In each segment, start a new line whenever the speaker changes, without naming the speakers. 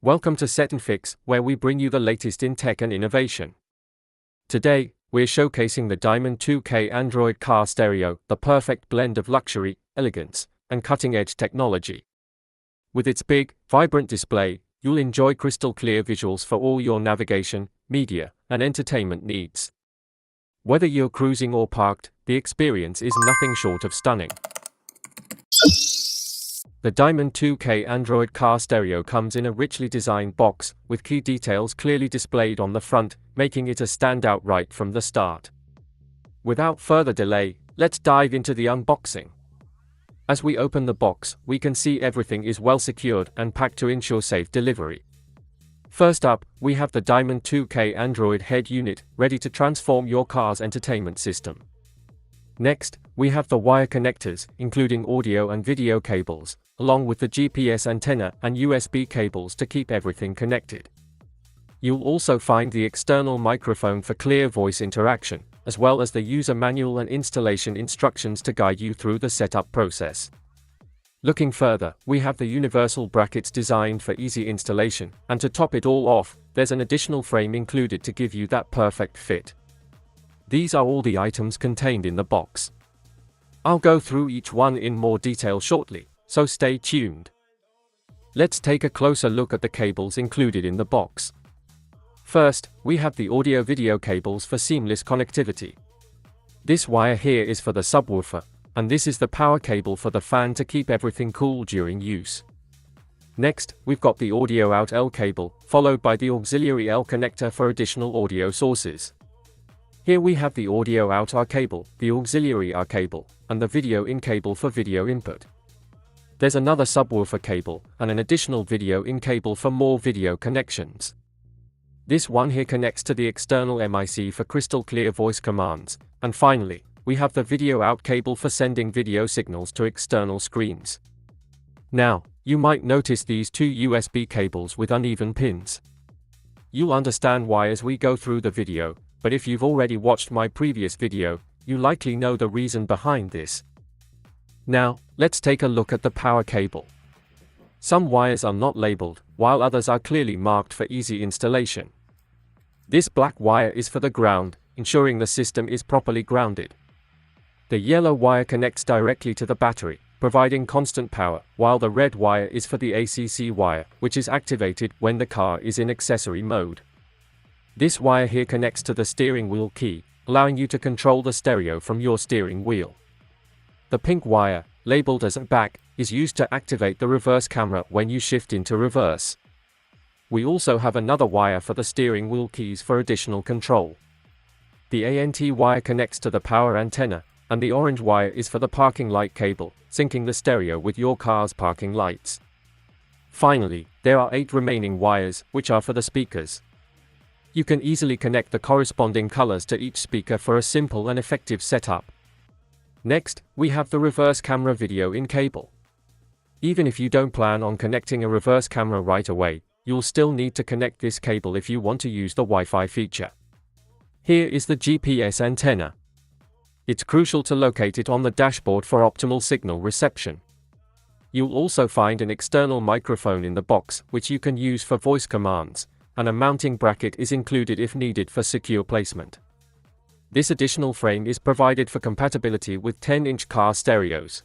Welcome to SetNFix, where we bring you the latest in tech and innovation. Today, we're showcasing the Diamond 2K Android car stereo, the perfect blend of luxury, elegance, and cutting-edge technology. With its big, vibrant display, you'll enjoy crystal-clear visuals for all your navigation, media, and entertainment needs. Whether you're cruising or parked, the experience is nothing short of stunning. The Diamond 2K Android car stereo comes in a richly designed box, with key details clearly displayed on the front, making it a standout right from the start. Without further delay, let's dive into the unboxing. As we open the box, we can see everything is well secured and packed to ensure safe delivery. First up, we have the Diamond 2K Android head unit, ready to transform your car's entertainment system. Next, we have the wire connectors, including audio and video cables, along with the GPS antenna and USB cables to keep everything connected. You'll also find the external microphone for clear voice interaction, as well as the user manual and installation instructions to guide you through the setup process. Looking further, we have the universal brackets designed for easy installation, and to top it all off, there's an additional frame included to give you that perfect fit. These are all the items contained in the box. I'll go through each one in more detail shortly, so stay tuned. Let's take a closer look at the cables included in the box. First, we have the audio-video cables for seamless connectivity. This wire here is for the subwoofer, and this is the power cable for the fan to keep everything cool during use. Next, we've got the audio out L cable, followed by the auxiliary L connector for additional audio sources. Here we have the audio out R cable, the auxiliary R cable, and the video in cable for video input. There's another subwoofer cable, and an additional video in cable for more video connections. This one here connects to the external MIC for crystal clear voice commands, and finally, we have the video out cable for sending video signals to external screens. Now, you might notice these two USB cables with uneven pins. You'll understand why as we go through the video, but if you've already watched my previous video, you likely know the reason behind this. Now, let's take a look at the power cable. Some wires are not labeled, while others are clearly marked for easy installation. This black wire is for the ground, ensuring the system is properly grounded. The yellow wire connects directly to the battery, providing constant power, while the red wire is for the ACC wire, which is activated when the car is in accessory mode. This wire here connects to the steering wheel key, allowing you to control the stereo from your steering wheel. The pink wire, labeled as a back, is used to activate the reverse camera when you shift into reverse. We also have another wire for the steering wheel keys for additional control. The ANT wire connects to the power antenna, and the orange wire is for the parking light cable, syncing the stereo with your car's parking lights. Finally, there are 8 remaining wires, which are for the speakers. You can easily connect the corresponding colors to each speaker for a simple and effective setup. Next, we have the reverse camera video in cable. Even if you don't plan on connecting a reverse camera right away, you'll still need to connect this cable if you want to use the Wi-Fi feature. Here is the GPS antenna. It's crucial to locate it on the dashboard for optimal signal reception. You'll also find an external microphone in the box, which you can use for voice commands, and a mounting bracket is included if needed for secure placement. This additional frame is provided for compatibility with 10-inch car stereos.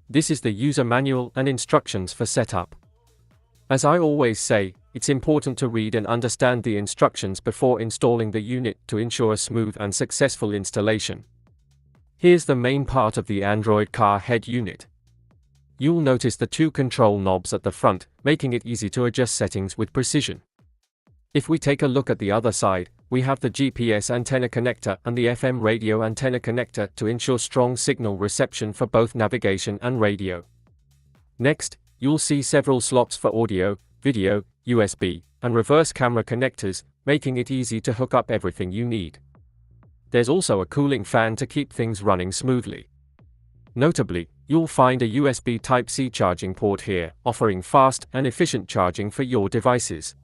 This is the user manual and instructions for setup. As I always say, it's important to read and understand the instructions before installing the unit to ensure a smooth and successful installation. Here's the main part of the Android car head unit. You'll notice the 2 control knobs at the front, making it easy to adjust settings with precision. If we take a look at the other side, we have the GPS antenna connector and the FM radio antenna connector to ensure strong signal reception for both navigation and radio. Next, you'll see several slots for audio, video, USB, and reverse camera connectors, making it easy to hook up everything you need. There's also a cooling fan to keep things running smoothly. Notably, you'll find a USB Type-C charging port here, offering fast and efficient charging for your devices.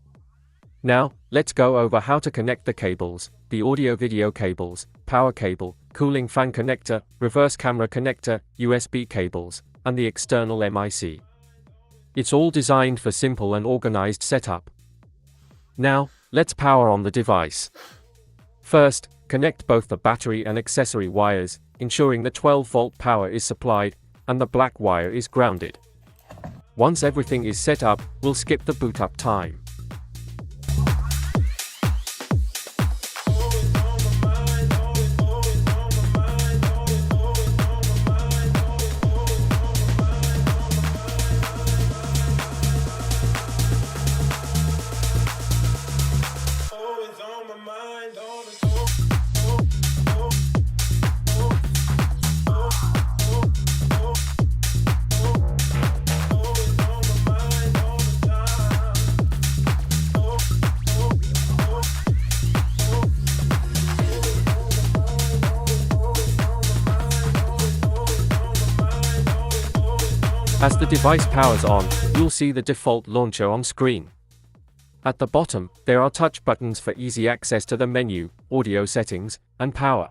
Now, let's go over how to connect the cables, the audio-video cables, power cable, cooling fan connector, reverse camera connector, USB cables, and the external MIC. It's all designed for simple and organized setup. Now, let's power on the device. First, connect both the battery and accessory wires, ensuring the 12-volt power is supplied, and the black wire is grounded. Once everything is set up, we'll skip the boot up time. As the device powers on, you'll see the default launcher on screen. At the bottom, there are touch buttons for easy access to the menu, audio settings, and power.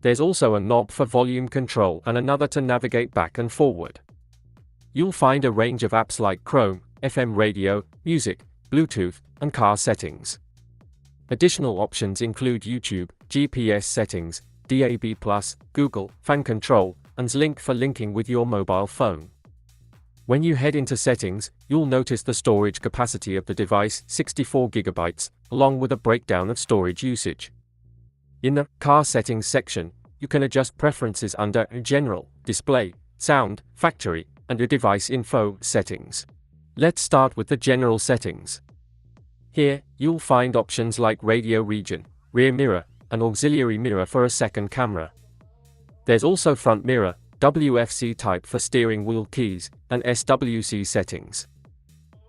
There's also a knob for volume control and another to navigate back and forward. You'll find a range of apps like Chrome, FM radio, music, Bluetooth, and car settings. Additional options include YouTube, GPS settings, DAB+, Google, fan control, and link for linking with your mobile phone. When you head into settings, you'll notice the storage capacity of the device, 64 GB, along with a breakdown of storage usage. In the car settings section, you can adjust preferences under General, Display, Sound, Factory, and a Device Info settings. Let's start with the general settings. Here, you'll find options like radio region, rear mirror, and auxiliary mirror for a second camera. There's also front mirror, WFC type for steering wheel keys, and SWC settings.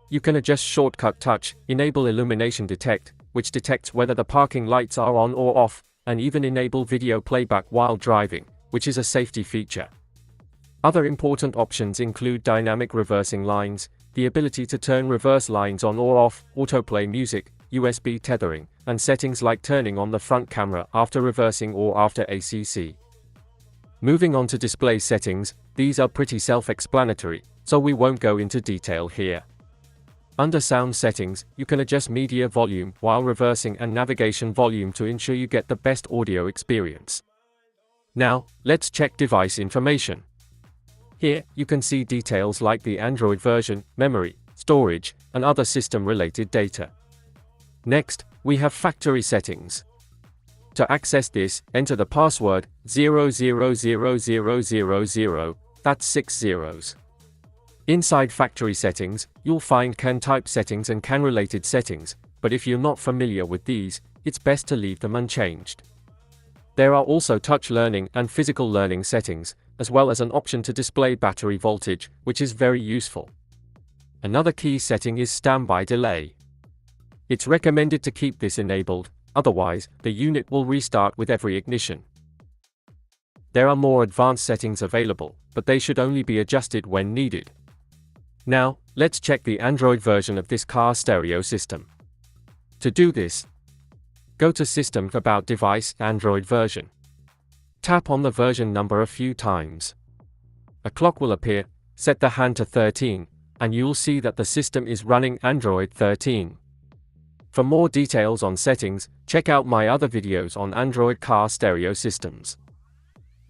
You can adjust shortcut touch, enable illumination detect, which detects whether the parking lights are on or off, and even enable video playback while driving, which is a safety feature. Other important options include dynamic reversing lines, the ability to turn reverse lines on or off, autoplay music, USB tethering, and settings like turning on the front camera after reversing or after ACC. Moving on to display settings, these are pretty self-explanatory, so we won't go into detail here. Under sound settings, you can adjust media volume while reversing and navigation volume to ensure you get the best audio experience. Now, let's check device information. Here, you can see details like the Android version, memory, storage, and other system-related data. Next, we have factory settings. To access this, enter the password 000000, that's 6 zeros. Inside factory settings, you'll find CAN type settings and CAN related settings, but if you're not familiar with these, it's best to leave them unchanged. There are also touch learning and physical learning settings, as well as an option to display battery voltage, which is very useful. Another key setting is standby delay. It's recommended to keep this enabled, otherwise, the unit will restart with every ignition. There are more advanced settings available, but they should only be adjusted when needed. Now, let's check the Android version of this car stereo system. To do this, go to System About Device, Android version. Tap on the version number a few times. A clock will appear, set the hand to 13, and you'll see that the system is running Android 13. For more details on settings, check out my other videos on Android car stereo systems.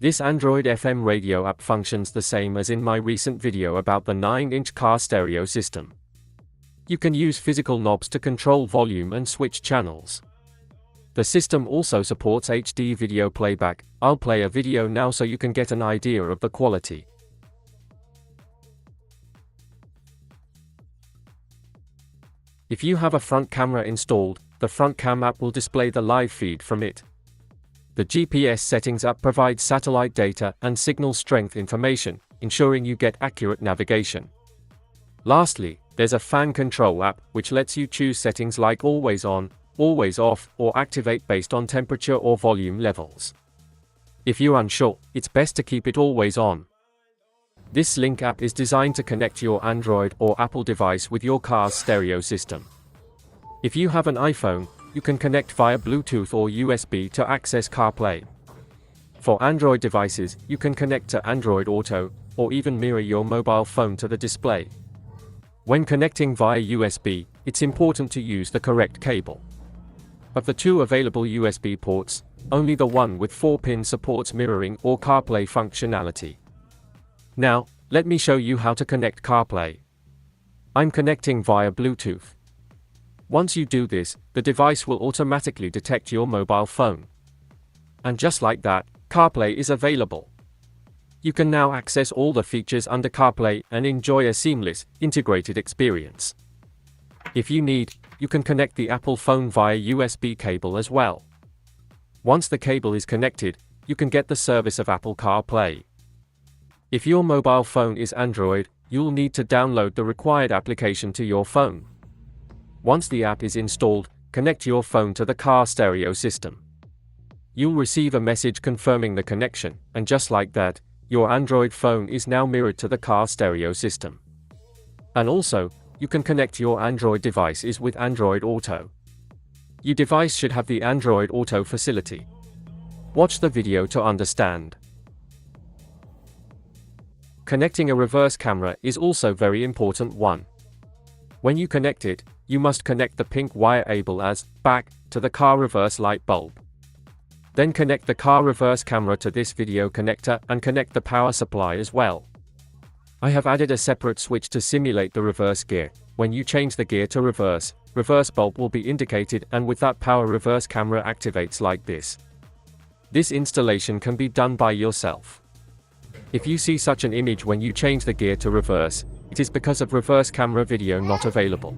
This Android FM radio app functions the same as in my recent video about the 9-inch car stereo system. You can use physical knobs to control volume and switch channels. The system also supports HD video playback. I'll play a video now so you can get an idea of the quality. If you have a front camera installed, the front cam app will display the live feed from it. The GPS settings app provides satellite data and signal strength information, ensuring you get accurate navigation. Lastly, there's a fan control app, which lets you choose settings like always on, always off, or activate based on temperature or volume levels. If you're unsure, it's best to keep it always on. This Link app is designed to connect your Android or Apple device with your car's stereo system. If you have an iPhone, you can connect via Bluetooth or USB to access CarPlay. For Android devices, you can connect to Android Auto, or even mirror your mobile phone to the display. When connecting via USB, it's important to use the correct cable. Of the two available USB ports, only the one with 4 pins supports mirroring or CarPlay functionality. Now, let me show you how to connect CarPlay. I'm connecting via Bluetooth. Once you do this, the device will automatically detect your mobile phone. And just like that, CarPlay is available. You can now access all the features under CarPlay and enjoy a seamless, integrated experience. If you need, you can connect the Apple phone via USB cable as well. Once the cable is connected, you can get the service of Apple CarPlay. If your mobile phone is Android, you'll need to download the required application to your phone. Once the app is installed, connect your phone to the car stereo system. You'll receive a message confirming the connection, and just like that, your Android phone is now mirrored to the car stereo system. And also, you can connect your Android devices with Android Auto. Your device should have the Android Auto facility. Watch the video to understand. Connecting a reverse camera is also very important one. When you connect it, you must connect the pink wire able as back to the car reverse light bulb. Then connect the car reverse camera to this video connector and connect the power supply as well. I have added a separate switch to simulate the reverse gear. When you change the gear to reverse bulb will be indicated, and with that power reverse camera activates like this. This installation can be done by yourself. If you see such an image when you change the gear to reverse, it is because of reverse camera video not available.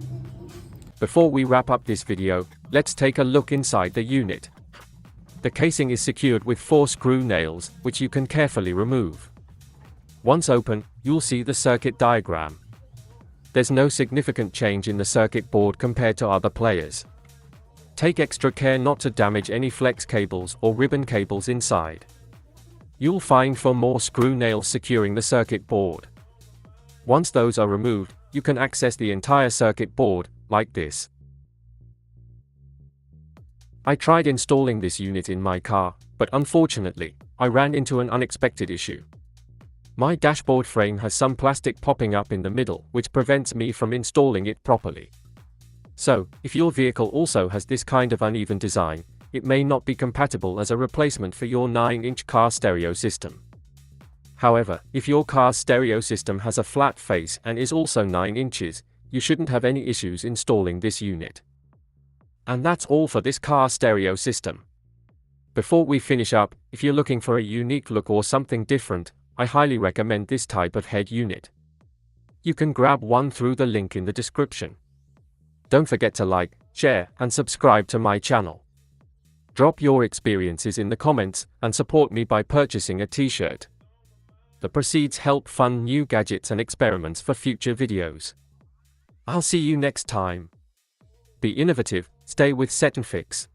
Before we wrap up this video, let's take a look inside the unit. The casing is secured with 4 screw nails, which you can carefully remove. Once open, you'll see the circuit diagram. There's no significant change in the circuit board compared to other players. Take extra care not to damage any flex cables or ribbon cables inside. You'll find 4 more screw nails securing the circuit board. Once those are removed, you can access the entire circuit board, like this. I tried installing this unit in my car, but unfortunately, I ran into an unexpected issue. My dashboard frame has some plastic popping up in the middle, which prevents me from installing it properly. So, if your vehicle also has this kind of uneven design, it may not be compatible as a replacement for your 9-inch car stereo system. However, if your car's stereo system has a flat face and is also 9 inches, you shouldn't have any issues installing this unit. And that's all for this car stereo system. Before we finish up, if you're looking for a unique look or something different, I highly recommend this type of head unit. You can grab one through the link in the description. Don't forget to like, share, and subscribe to my channel. Drop your experiences in the comments, and support me by purchasing a t-shirt. The proceeds help fund new gadgets and experiments for future videos. I'll see you next time. Be innovative, stay with SetNFix.